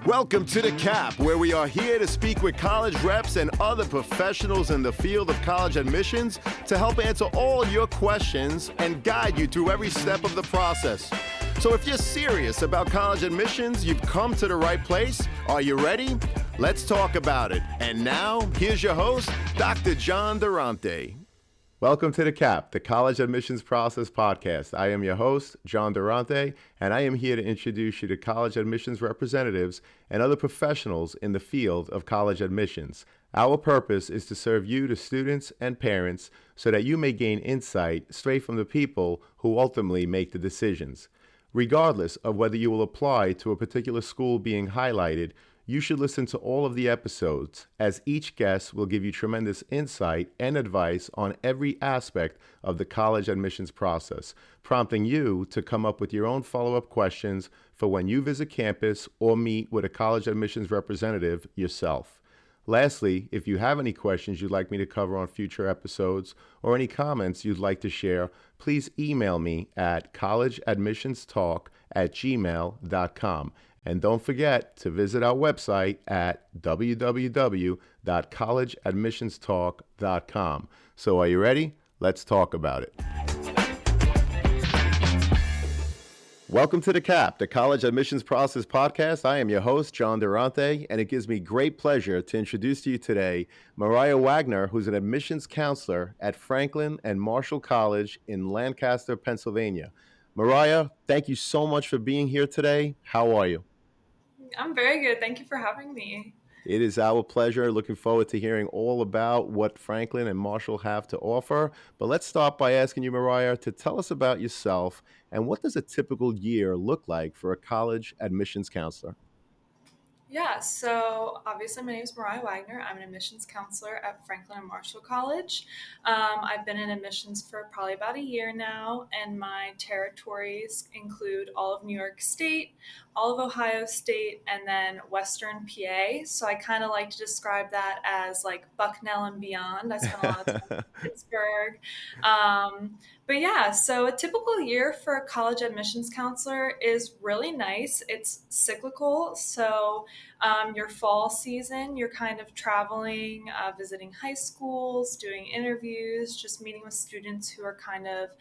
Welcome to The Cap, where we are here to speak with college reps and other professionals in the field of college admissions to help answer all your questions and guide you through every step of the process. So if you're serious about college admissions, you've come to the right place. Are you ready? Let's talk about it. And now, here's your host, Dr. John Durante. Welcome to The Cap, the College Admissions Process Podcast. I am your host, John Durante, and I am here to introduce you to college admissions representatives and other professionals in the field of college admissions. Our purpose is to serve you, the students and parents, so that you may gain insight straight from the people who ultimately make the decisions. Regardless of whether you will apply to a particular school being highlighted, you should listen to all of the episodes, as each guest will give you tremendous insight and advice on every aspect of the college admissions process, prompting you to come up with your own follow-up questions for when you visit campus or meet with a college admissions representative yourself. Lastly, if you have any questions you'd like me to cover on future episodes or any comments you'd like to share, please email me at collegeadmissionstalk@gmail.com. And don't forget to visit our website at www.collegeadmissionstalk.com. So are you ready? Let's talk about it. Welcome to The Cap, the College Admissions Process Podcast. I am your host, John Durante, and it gives me great pleasure to introduce to you today Mariah Wagner, who's an admissions counselor at Franklin and Marshall College in Lancaster, Pennsylvania. Mariah, thank you so much for being here today. How are you? I'm very good. Thank you for having me. It is our pleasure. Looking forward to hearing all about what Franklin and Marshall have to offer. But let's start by asking you, Mariah, to tell us about yourself and what does a typical year look like for a college admissions counselor? Yeah, so obviously my name is Mariah Wagner. I'm an admissions counselor at Franklin and Marshall College. I've been in admissions for probably about a year now, and my territories include all of New York State, all of Ohio State, and then Western PA. So I kind of like to describe that as like Bucknell and beyond. I spent a lot of time in Pittsburgh. But yeah, so a typical year for a college admissions counselor is really nice. It's cyclical. So your fall season, you're kind of traveling, visiting high schools, doing interviews, just meeting with students who are kind of,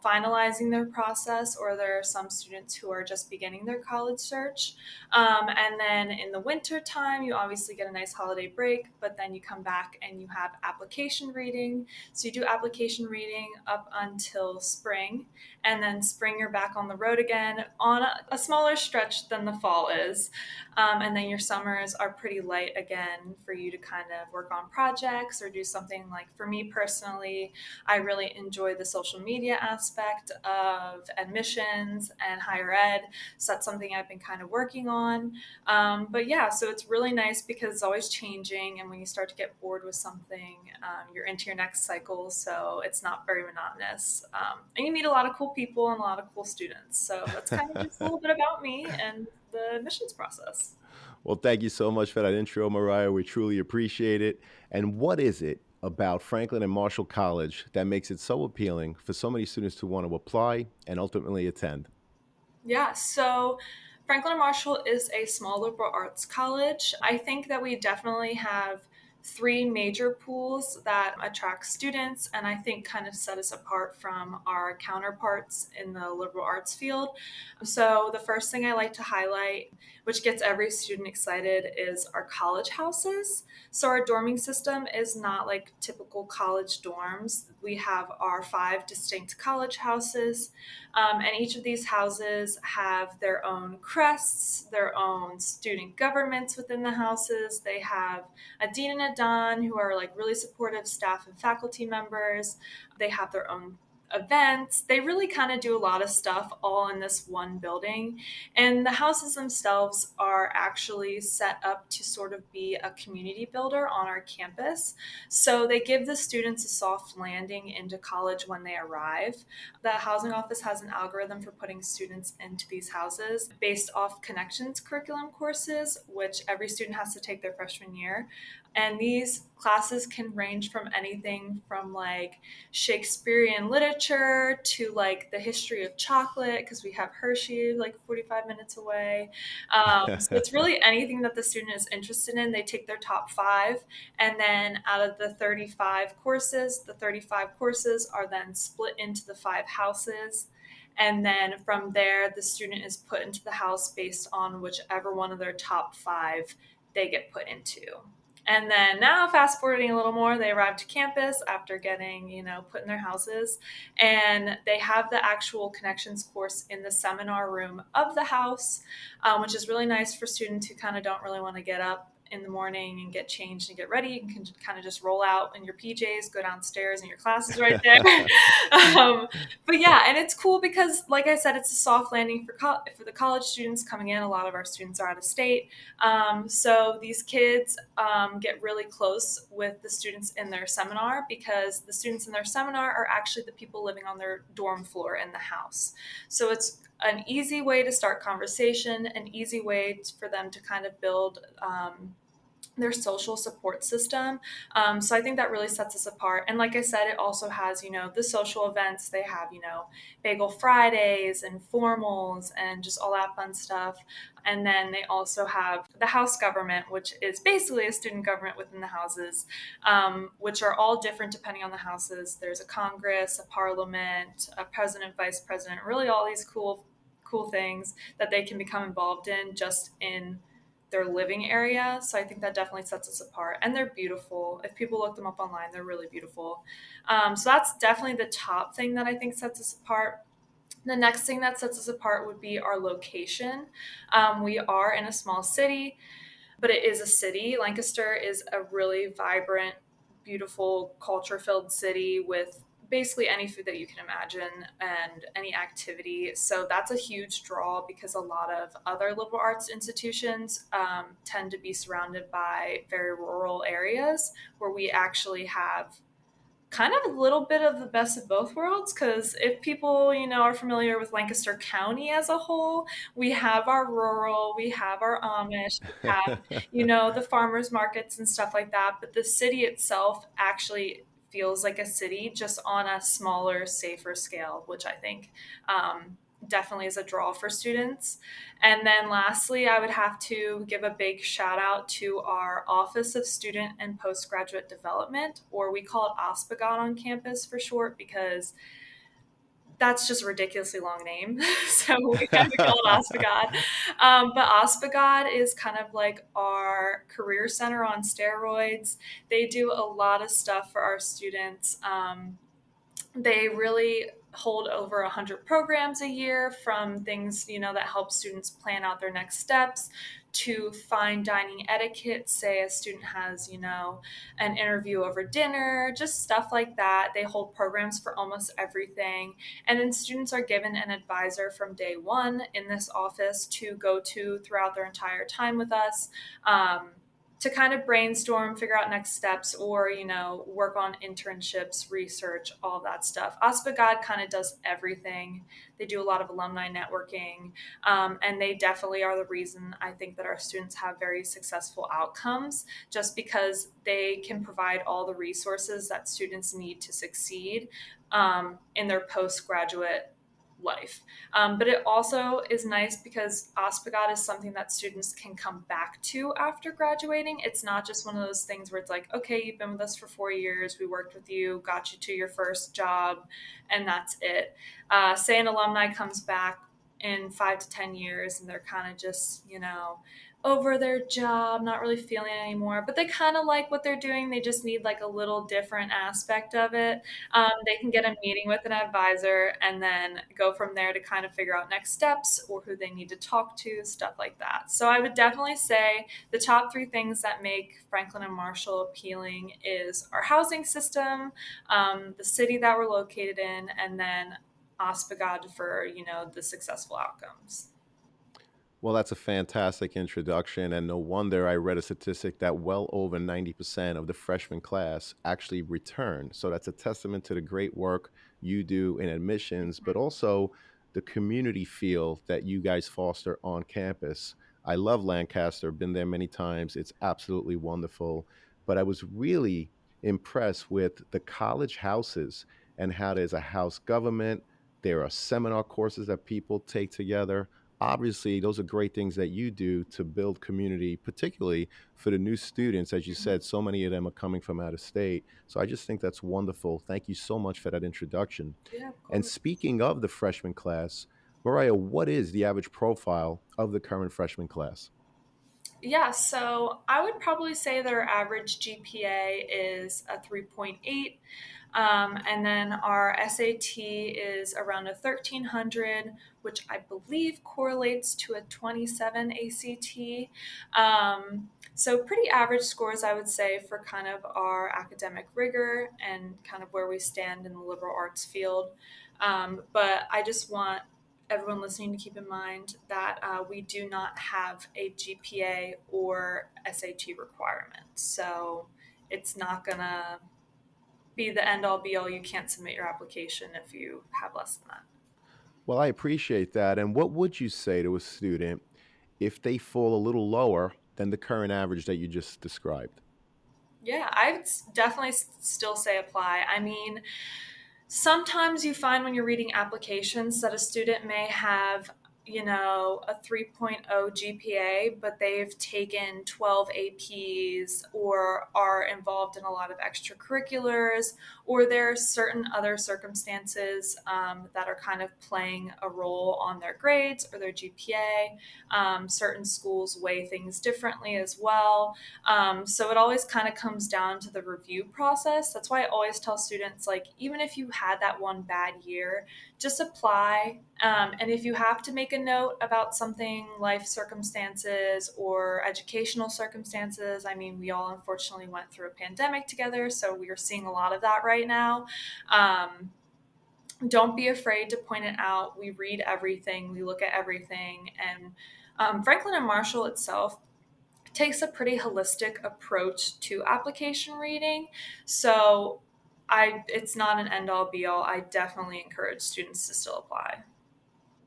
finalizing their process, or there are some students who are just beginning their college search. And then in the winter time, you obviously get a nice holiday break, but then you come back and you have application reading. So you do application reading up until spring, and then spring you're back on the road again on a smaller stretch than the fall is. And then your summers are pretty light again for you to kind of work on projects or do something. Like for me personally, I really enjoy the social media aspect of admissions and higher ed. So that's something I've been kind of working on. But yeah, so it's really nice because it's always changing. And when you start to get bored with something, you're into your next cycle. So it's not very monotonous. And you meet a lot of cool people and a lot of cool students. So that's kind of just a little bit about me and the admissions process. Well, thank you so much for that intro, Mariah. We truly appreciate it. And what is it about Franklin and Marshall College that makes it so appealing for so many students to want to apply and ultimately attend? Yeah, so Franklin and Marshall is a small liberal arts college. I think that we definitely have three major pools that attract students and I think kind of set us apart from our counterparts in the liberal arts field. So the first thing I like to highlight, which gets every student excited, is our college houses. So our dorming system is not like typical college dorms. We have our 5 distinct college houses, and each of these houses have their own crests, their own student governments within the houses. They have a dean and a don who are like really supportive staff and faculty members. They have their own events. They really kind of do a lot of stuff all in this one building. And the houses themselves are actually set up to sort of be a community builder on our campus. So they give the students a soft landing into college when they arrive. The housing office has an algorithm for putting students into these houses based off connections curriculum courses, which every student has to take their freshman year. And these classes can range from anything from like Shakespearean literature literature to like the history of chocolate, because we have Hershey like 45 minutes away. So it's really anything that the student is interested in. They take their top five, and then out of the 35 courses are then split into the five houses. And then from there, the student is put into the house based on whichever one of their top five they get put into. And then now, fast forwarding a little more, they arrive to campus after getting, put in their houses, and they have the actual connections course in the seminar room of the house, which is really nice for students who kind of don't really want to get up in the morning and get changed and get ready. You can kind of just roll out in your PJs, go downstairs, and your class is right there. But yeah, and it's cool because, like I said, it's a soft landing for the college students coming in. A lot of our students are out of state. So these kids get really close with the students in their seminar, because the students in their seminar are actually the people living on their dorm floor in the house. So it's an easy way to start conversation, an easy way for them to kind of build their social support system. So I think that really sets us apart. And like I said, it also has, the social events. They have, Bagel Fridays and formals and just all that fun stuff. And then they also have the house government, which is basically a student government within the houses, which are all different depending on the houses. There's a Congress, a parliament, a president, vice president, really all these cool things that they can become involved in just in their living area. So I think that definitely sets us apart. And they're beautiful. If people look them up online, they're really beautiful. So that's definitely the top thing that I think sets us apart. The next thing that sets us apart would be our location. We are in a small city, but it is a city. Lancaster is a really vibrant, beautiful, culture-filled city with basically any food that you can imagine and any activity. So that's a huge draw, because a lot of other liberal arts institutions tend to be surrounded by very rural areas, where we actually have kind of a little bit of the best of both worlds. Because if people, are familiar with Lancaster County as a whole, we have our rural, we have our Amish, we have, the farmers markets and stuff like that. But the city itself actually feels like a city, just on a smaller, safer scale, which I think definitely is a draw for students. And then lastly, I would have to give a big shout out to our Office of Student and Postgraduate Development, or we call it OSPAGOD on campus for short, because that's just a ridiculously long name. So we kind of call it OSPAGOD. But OSPAGOD is kind of like our career center on steroids. They do a lot of stuff for our students. They really hold over 100 programs a year, from things, that help students plan out their next steps, to fine dining etiquette. Say a student has, an interview over dinner, just stuff like that. They hold programs for almost everything. And then students are given an advisor from day one in this office to go to throughout their entire time with us. To kind of brainstorm, figure out next steps, or, work on internships, research, all that stuff. OSPAGOD kind of does everything. They do a lot of alumni networking, and they definitely are the reason I think that our students have very successful outcomes, just because they can provide all the resources that students need to succeed in their postgraduate life. But it also is nice because OSPAGOD is something that students can come back to after graduating. It's not just one of those things where it's like, okay, you've been with us for 4 years, we worked with you, got you to your first job, and that's it. Say an alumni comes back in 5 to 10 years and they're kind of just, over their job, not really feeling it anymore, but they kind of like what they're doing. They just need like a little different aspect of it. They can get a meeting with an advisor and then go from there to kind of figure out next steps or who they need to talk to, stuff like that. So I would definitely say the top three things that make Franklin and Marshall appealing is our housing system, the city that we're located in, and then OSPAGOD for, the successful outcomes. Well, that's a fantastic introduction. And no wonder I read a statistic that well over 90% of the freshman class actually return. So that's a testament to the great work you do in admissions, but also the community feel that you guys foster on campus. I love Lancaster, been there many times. It's absolutely wonderful. But I was really impressed with the college houses and how there's a house government. There are seminar courses that people take together. Obviously, those are great things that you do to build community, particularly for the new students. As you said, so many of them are coming from out of state. So I just think that's wonderful. Thank you so much for that introduction. Yeah, of And course. speaking of the freshman class, Mariah, what is the average profile of the current freshman class? Yeah, so I would probably say that our average GPA is a 3.8. And then our SAT is around a 1300, which I believe correlates to a 27 ACT. So, pretty average scores, I would say, for kind of our academic rigor and kind of where we stand in the liberal arts field. But I just want everyone listening to keep in mind that we do not have a GPA or SAT requirement. So it's not going to be the end all be all. You can't submit your application if you have less than that. Well, I appreciate that. And what would you say to a student if they fall a little lower than the current average that you just described? Yeah, I would definitely still say apply. I mean, sometimes you find when you're reading applications that a student may have, a 3.0 GPA, but they've taken 12 APs or are involved in a lot of extracurriculars, or there are certain other circumstances that are kind of playing a role on their grades or their GPA. Certain schools weigh things differently as well. So it always kind of comes down to the review process. That's why I always tell students, like, even if you had that one bad year, just apply. And if you have to make a note about something, life circumstances or educational circumstances, I mean, we all unfortunately went through a pandemic together, so we are seeing a lot of that right now. Um, don't be afraid to point it out. We read everything, we look at everything, and Franklin and Marshall itself takes a pretty holistic approach to application reading. So it's not an end all be all. I definitely encourage students to still apply.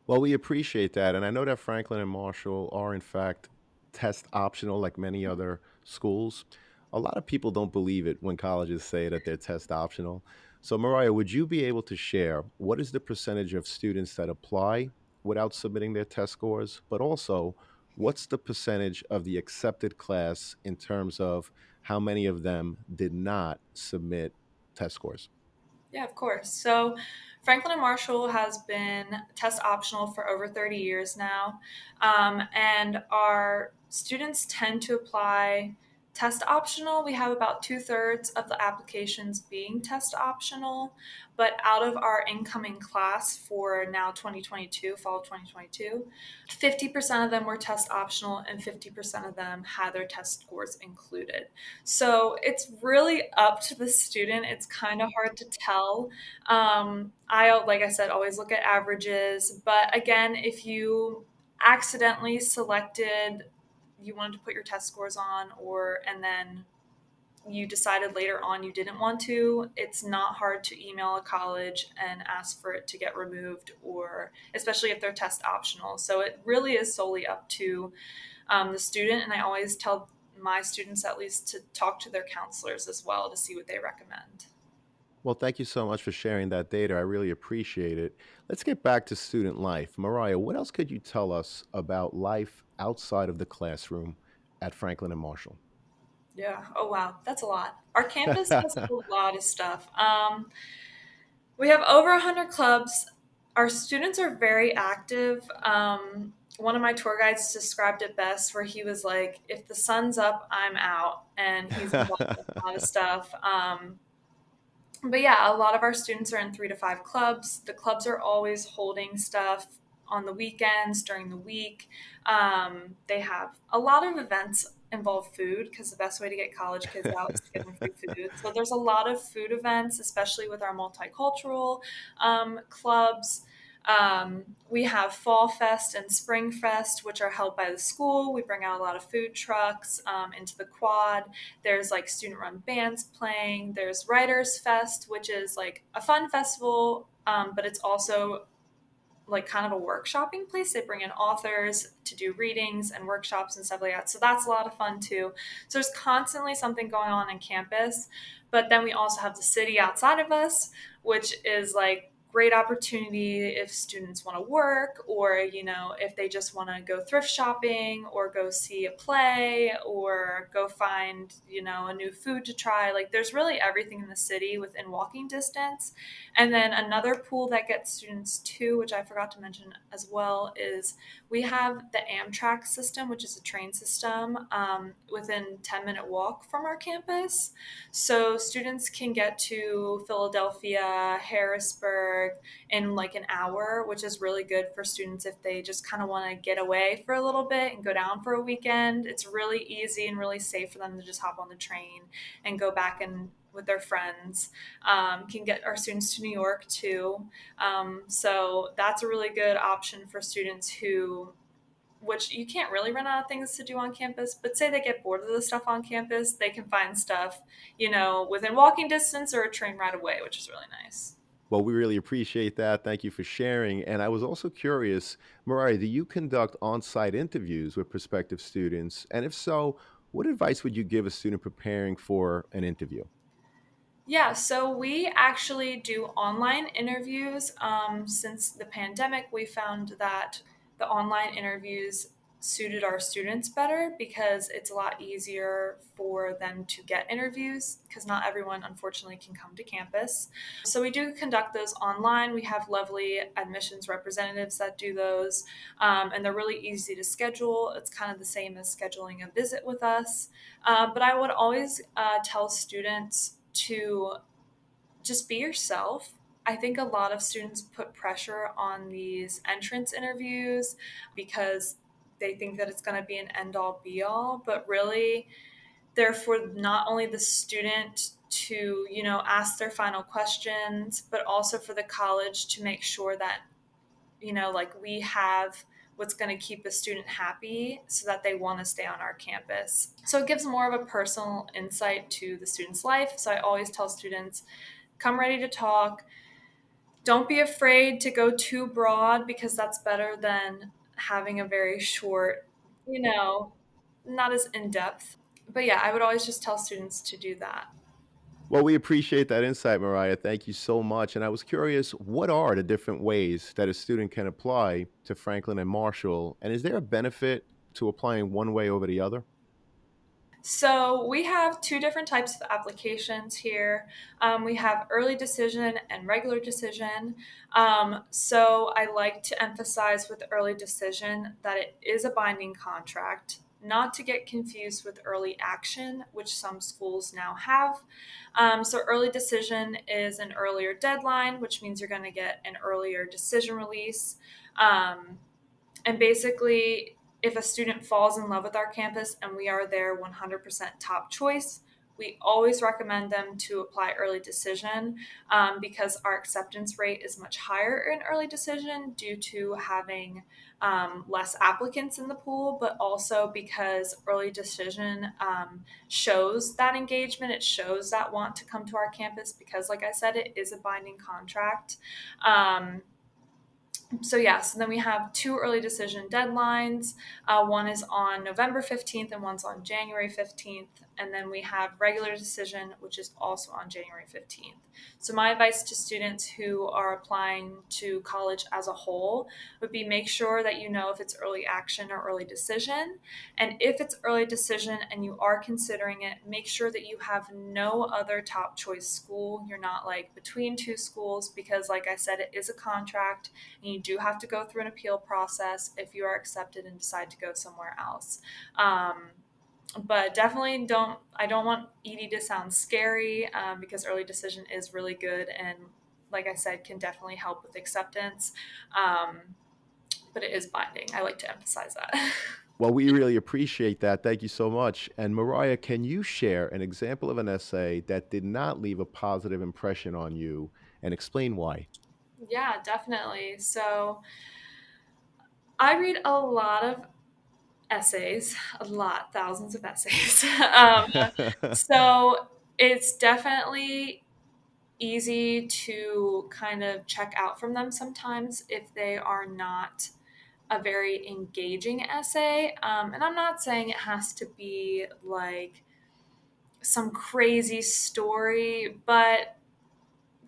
Well, we appreciate that. And I know that Franklin and Marshall are, in fact, test optional like many other schools. A lot of people don't believe it when colleges say that they're test optional. So, Mariah, would you be able to share what is the percentage of students that apply without submitting their test scores? But also, what's the percentage of the accepted class in terms of how many of them did not submit test scores? Yeah, of course. So Franklin and Marshall has been test optional for over 30 years now. And our students tend to apply test optional. We have about two-thirds of the applications being test optional. But out of our incoming class for now 2022, fall of 2022, 50% of them were test optional and 50% of them had their test scores included. So it's really up to the student. It's kind of hard to tell. Like I said, always look at averages. But again, if you accidentally selected, you wanted to put your test scores on, and then you decided later on you didn't want to, it's not hard to email a college and ask for it to get removed, or especially if they're test optional. So it really is solely up to the student. And I always tell my students at least to talk to their counselors as well to see what they recommend. Well, thank you so much for sharing that data. I really appreciate it. Let's get back to student life. Mariah, what else could you tell us about life outside of the classroom at Franklin and Marshall? Yeah. Oh, wow. That's a lot. Our campus has a lot of stuff. We have over 100 clubs. Our students are very active. One of my tour guides described it best, where he was like, if the sun's up, I'm out. And he's involved in a lot of stuff. But yeah, a lot of our students are in 3 to 5 clubs. The clubs are always holding stuff on the weekends, during the week. They have a lot of events involve food, because the best way to get college kids out is to get them free food. So there's a lot of food events, especially with our multicultural clubs. We have Fall Fest and Spring Fest, which are held by the school. We bring out a lot of food trucks into the quad. There's like student run bands playing. There's Writers Fest, which is like a fun festival, but it's also like kind of a workshopping place. They bring in authors to do readings and workshops and stuff like that. So that's a lot of fun too. So there's constantly something going on in campus. But then we also have the city outside of us, which is like great opportunity if students want to work, or if they just want to go thrift shopping or go see a play or go find a new food to try. Like there's really everything in the city within walking distance. And then another pool that gets students too, which I forgot to mention as well, is we have the Amtrak system, which is a train system within 10-minute walk from our campus. So students can get to Philadelphia, Harrisburg in like an hour, which is really good for students if they just kind of want to get away for a little bit and go down for a weekend. It's really easy and really safe for them to just hop on the train and go back and with their friends. Can get our students to New York too. So that's a really good option for students who, which you can't really run out of things to do on campus, but say they get bored of the stuff on campus, they can find stuff, within walking distance or a train ride away, which is really nice. Well, we really appreciate that. Thank you for sharing. And I was also curious, Mariah, do you conduct on site interviews with prospective students? And if so, what advice would you give a student preparing for an interview? Yeah, so we actually do online interviews. Since the pandemic, we found that the online interviews suited our students better because it's a lot easier for them to get interviews because not everyone, unfortunately, can come to campus. So we do conduct those online. We have lovely admissions representatives that do those, and they're really easy to schedule. It's kind of the same as scheduling a visit with us. But I would always tell students to just be yourself. I think a lot of students put pressure on these entrance interviews because they think that it's going to be an end all be all, but really they're for not only the student to, ask their final questions, but also for the college to make sure that, like we have what's going to keep a student happy so that they want to stay on our campus. So it gives more of a personal insight to the student's life. So I always tell students, come ready to talk. Don't be afraid to go too broad because that's better than having a very short, you know, not as in depth. But yeah, I would always just tell students to do that. Well, we appreciate that insight, Mariah. Thank you so much. And I was curious, what are the different ways that a student can apply to Franklin and Marshall? And is there a benefit to applying one way over the other? So we have two different types of applications here. We have early decision and regular decision. So I like to emphasize with early decision that it is a binding contract, not to get confused with early action, which some schools now have. So early decision is an earlier deadline, which means you're going to get an earlier decision release. Um, and basically, if a student falls in love with our campus and we are their 100% top choice, we always recommend them to apply early decision because our acceptance rate is much higher in early decision due to having less applicants in the pool, but also because early decision shows that engagement. It shows that want to come to our campus because, like I said, it is a binding contract. So yes, and then we have two early decision deadlines. One is on November 15th and one's on January 15th. And then we have regular decision, which is also on January 15th. So my advice to students who are applying to college as a whole would be make sure that you know if it's early action or early decision. And if it's early decision and you are considering it, make sure that you have no other top choice school. You're not like between two schools because, like I said, it is a contract and you do have to go through an appeal process if you are accepted and decide to go somewhere else. But definitely I don't want ED to sound scary because early decision is really good and, like I said, can definitely help with acceptance. Um, but it is binding. I like to emphasize that. Well, we really appreciate that. Thank you so much. And Mariah, can you share an example of an essay that did not leave a positive impression on you and explain why? Yeah, definitely. So I read a lot of essays, a lot, thousands of essays. So it's definitely easy to kind of check out from them sometimes if they are not a very engaging essay. And I'm not saying it has to be like some crazy story, but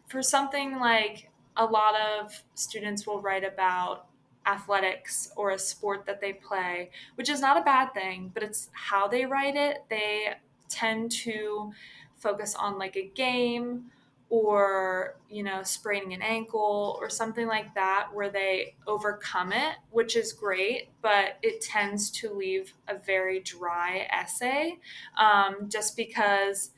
for something like a lot of students will write about athletics or a sport that they play, which is not a bad thing, but it's how they write it. They tend to focus on like a game or, spraining an ankle or something like that where they overcome it, which is great, but it tends to leave a very dry essay, just because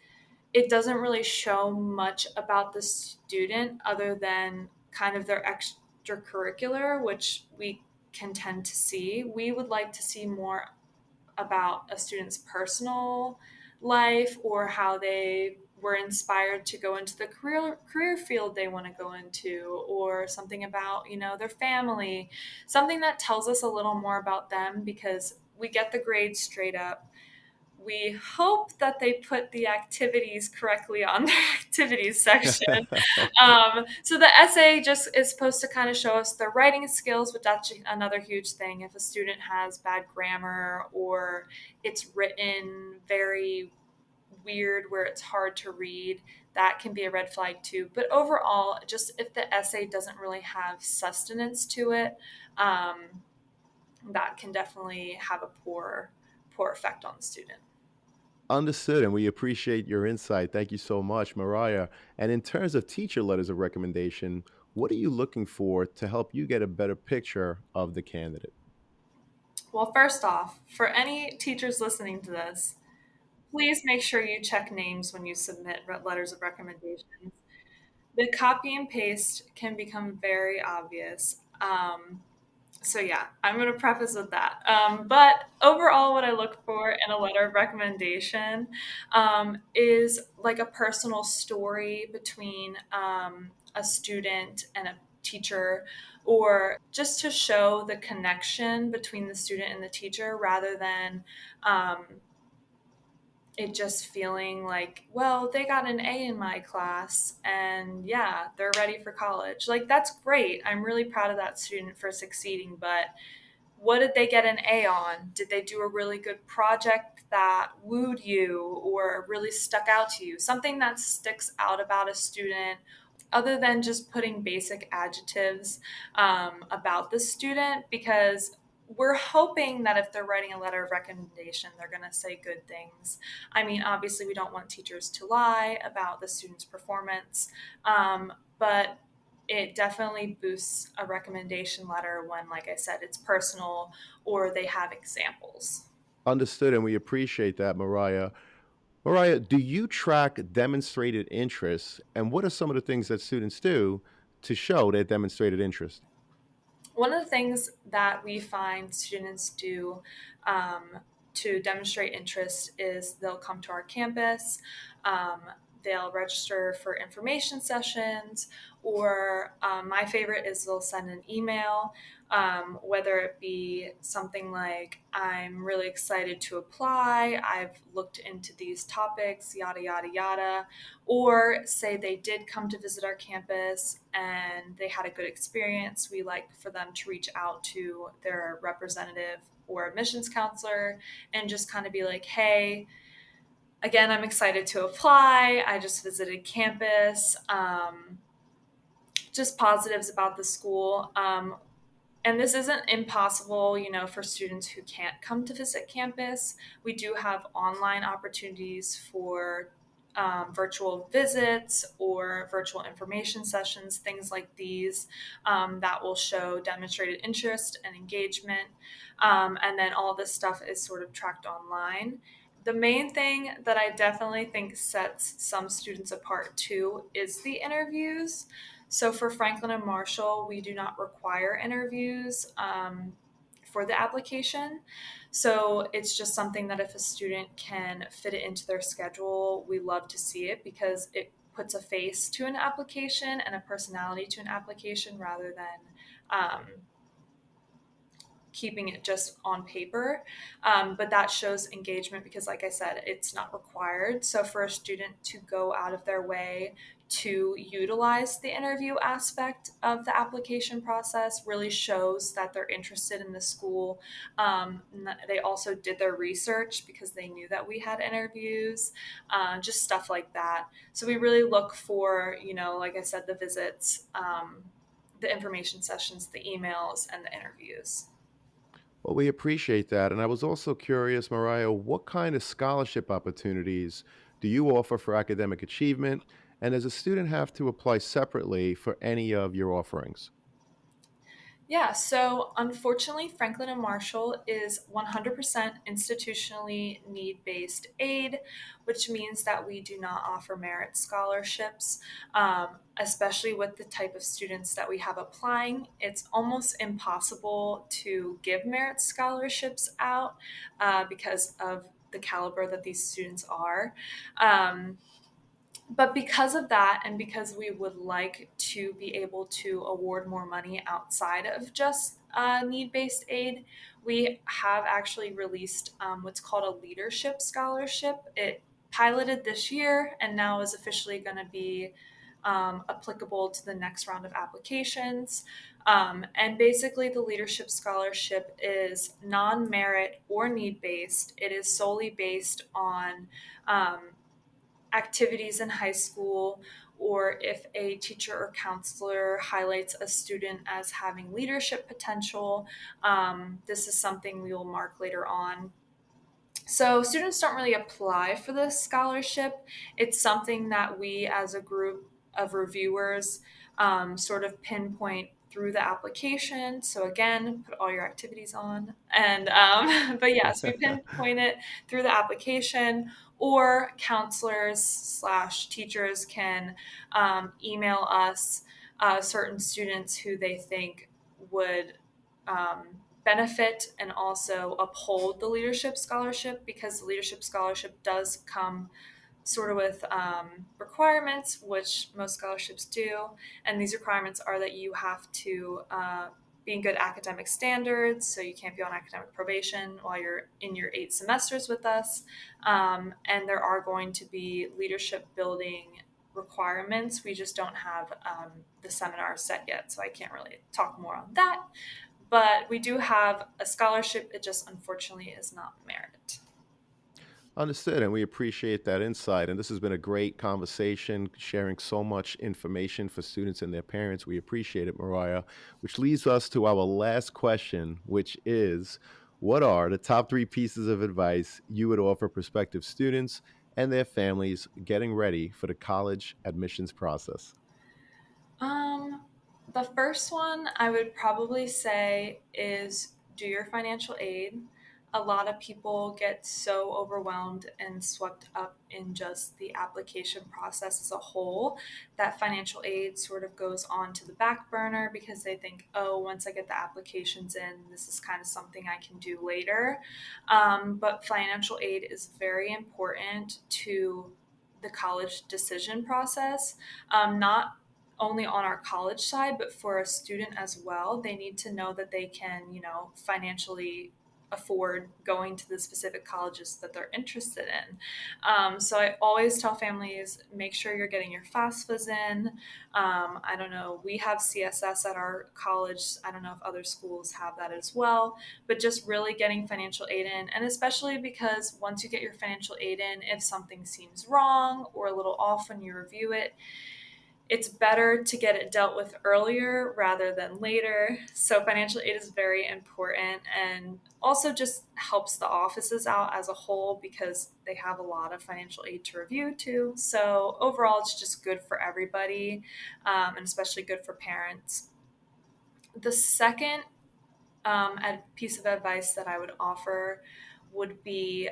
it doesn't really show much about the student other than kind of their extracurricular, which we can tend to see. We would like to see more about a student's personal life or how they were inspired to go into the career field they want to go into, or something about their family, something that tells us a little more about them, because we get the grades straight up. We hope that they put the activities correctly on their activities section. So the essay just is supposed to kind of show us their writing skills, but that's another huge thing. If a student has bad grammar or it's written very weird where it's hard to read, that can be a red flag too. But overall, just if the essay doesn't really have sustenance to it, that can definitely have a poor effect on the student. Understood, and we appreciate your insight. Thank you so much, Mariah. And in terms of teacher letters of recommendation, what are you looking for to help you get a better picture of the candidate? Well, first off, for any teachers listening to this, please make sure you check names when you submit letters of recommendations. The copy and paste can become very obvious. So yeah, I'm going to preface with that. But overall, what I look for in a letter of recommendation is like a personal story between a student and a teacher, or just to show the connection between the student and the teacher, rather than um, it just feeling like, well, they got an A in my class and yeah, they're ready for college. Like, that's great. I'm really proud of that student for succeeding, but what did they get an A on? Did they do a really good project that wooed you or really stuck out to you? Something that sticks out about a student, other than just putting basic adjectives about the student, because we're hoping that if they're writing a letter of recommendation, they're going to say good things. I mean, obviously, we don't want teachers to lie about the student's performance, but it definitely boosts a recommendation letter when, like I said, it's personal or they have examples. Understood, and we appreciate that, Mariah. Mariah, do you track demonstrated interest, and what are some of the things that students do to show their demonstrated interest? One of the things that we find students do um, to demonstrate interest is they'll come to our campus, um, they'll register for information sessions, or my favorite is they'll send an email, whether it be something like, I'm really excited to apply, I've looked into these topics, yada, yada, yada, or say they did come to visit our campus and they had a good experience. We like for them to reach out to their representative or admissions counselor and just kind of be like, hey, again, I'm excited to apply. I just visited campus. Just positives about the school. And this isn't impossible, for students who can't come to visit campus. We do have online opportunities for virtual visits or virtual information sessions, things like these, that will show demonstrated interest and engagement. And then all this stuff is sort of tracked online. The main thing that I definitely think sets some students apart too is the interviews. So for Franklin and Marshall, we do not require interviews for the application. So it's just something that if a student can fit it into their schedule, we love to see it, because it puts a face to an application and a personality to an application, rather than um, keeping it just on paper. But that shows engagement because, like I said, it's not required. So for a student to go out of their way to utilize the interview aspect of the application process really shows that they're interested in the school. They also did their research because they knew that we had interviews, just stuff like that. So we really look for, like I said, the visits, the information sessions, the emails, and the interviews. Well, we appreciate that. And I was also curious, Mariah, what kind of scholarship opportunities do you offer for academic achievement? And does a student have to apply separately for any of your offerings? Yeah, so unfortunately, Franklin and Marshall is 100% institutionally need based aid, which means that we do not offer merit scholarships, especially with the type of students that we have applying. It's almost impossible to give merit scholarships out because of the caliber that these students are. Um, but because of that, and because we would like to be able to award more money outside of just need based aid, we have actually released what's called a leadership scholarship. It piloted this year and now is officially going to be applicable to the next round of applications. And basically, the leadership scholarship is non merit or need based, it is solely based on um, activities in high school, or if a teacher or counselor highlights a student as having leadership potential. This is something we will mark later on. So students don't really apply for this scholarship. It's something that we, as a group of reviewers, sort of pinpoint through the application. So again, put all your activities on, and but yes, we pinpoint it through the application. Or counselors slash teachers can email us certain students who they think would um, benefit and also uphold the leadership scholarship, because the leadership scholarship does come sort of with requirements, which most scholarships do. And these requirements are that you have to be in good academic standards, so you can't be on academic probation while you're in your 8 semesters with us. And there are going to be leadership building requirements. We just don't have the seminar set yet, so I can't really talk more on that. But we do have a scholarship. It just unfortunately is not merit. Understood, and we appreciate that insight. And this has been a great conversation, sharing so much information for students and their parents. We appreciate it, Mariah, which leads us to our last question, which is, what are the top three pieces of advice you would offer prospective students and their families getting ready for the college admissions process? Um, the first one I would probably say is do your financial aid. A lot of people get so overwhelmed and swept up in just the application process as a whole that financial aid sort of goes on to the back burner because they think, oh, once I get the applications in, this is kind of something I can do later. But financial aid is very important to the college decision process. Not only on our college side, but for a student as well. They need to know that they can, financially afford going to the specific colleges that they're interested in. So I always tell families, make sure you're getting your FAFSAs in. I don't know, we have CSS at our college. I don't know if other schools have that as well, but just really getting financial aid in. And especially because once you get your financial aid in, if something seems wrong or a little off when you review it, it's better to get it dealt with earlier rather than later. So financial aid is very important, and also just helps the offices out as a whole because they have a lot of financial aid to review too. So overall, it's just good for everybody, and especially good for parents. The second piece of advice that I would offer would be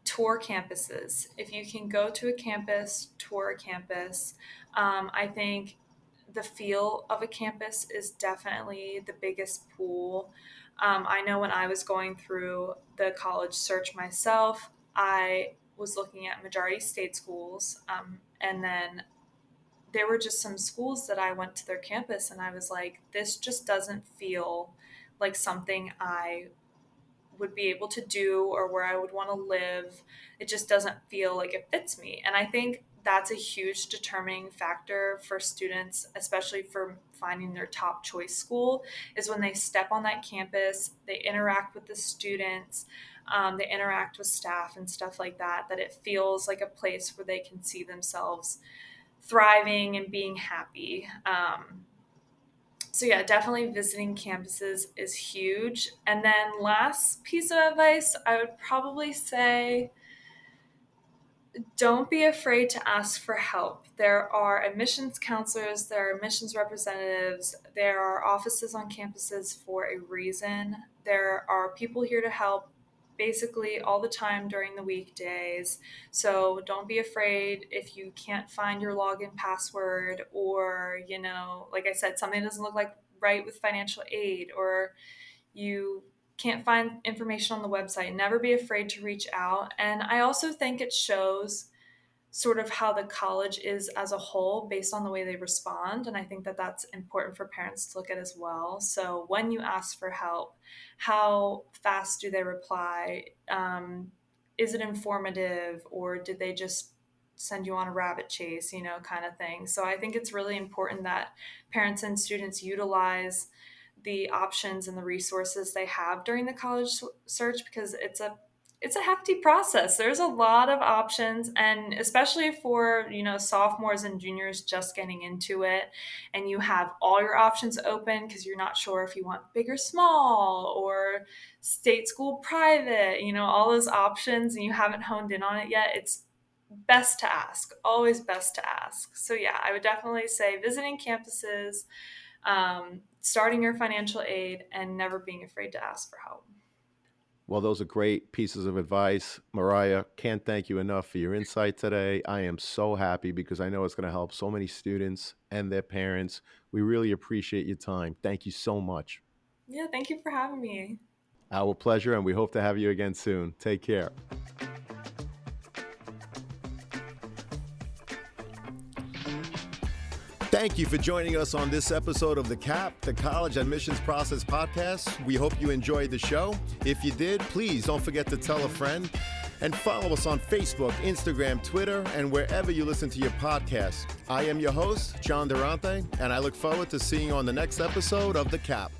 tour campuses. If you can go to a campus, tour a campus. I think the feel of a campus is definitely the biggest pool. I know when I was going through the college search myself, I was looking at majority state schools, and then there were just some schools that I went to their campus and I was like, this just doesn't feel like something I would be able to do or where I would want to live. It just doesn't feel like it fits me. And I think that's a huge determining factor for students, especially for finding their top choice school, is when they step on that campus, they interact with the students, they interact with staff and stuff like that, that it feels like a place where they can see themselves thriving and being happy. So yeah, definitely visiting campuses is huge. And then last piece of advice, I would probably say don't be afraid to ask for help. There are admissions counselors, there are admissions representatives, there are offices on campuses for a reason. There are people here to help basically all the time during the weekdays. So don't be afraid if you can't find your login password, or, like I said, something doesn't look like right with financial aid, or you can't find information on the website. Never be afraid to reach out. And I also think it shows sort of how the college is as a whole based on the way they respond. And I think that that's important for parents to look at as well. So when you ask for help, how fast do they reply? Is it informative, or did they just send you on a rabbit chase, kind of thing. So I think it's really important that parents and students utilize the options and the resources they have during the college search, because it's a hefty process. There's a lot of options, and especially for, sophomores and juniors just getting into it, and you have all your options open because you're not sure if you want big or small, or state school, private, all those options, and you haven't honed in on it yet. It's best to ask, always best to ask. So yeah, I would definitely say visiting campuses, starting your financial aid, and never being afraid to ask for help. Well, those are great pieces of advice. Mariah, can't thank you enough for your insight today. I am so happy because I know it's going to help so many students and their parents. We really appreciate your time. Thank you so much. Yeah, thank you for having me. Our pleasure, and we hope to have you again soon. Take care. Thank you for joining us on this episode of The CAP, the College Admissions Process Podcast. We hope you enjoyed the show. If you did, please don't forget to tell a friend, and follow us on Facebook, Instagram, Twitter, and wherever you listen to your podcasts. I am your host, John Durante, and I look forward to seeing you on the next episode of The CAP.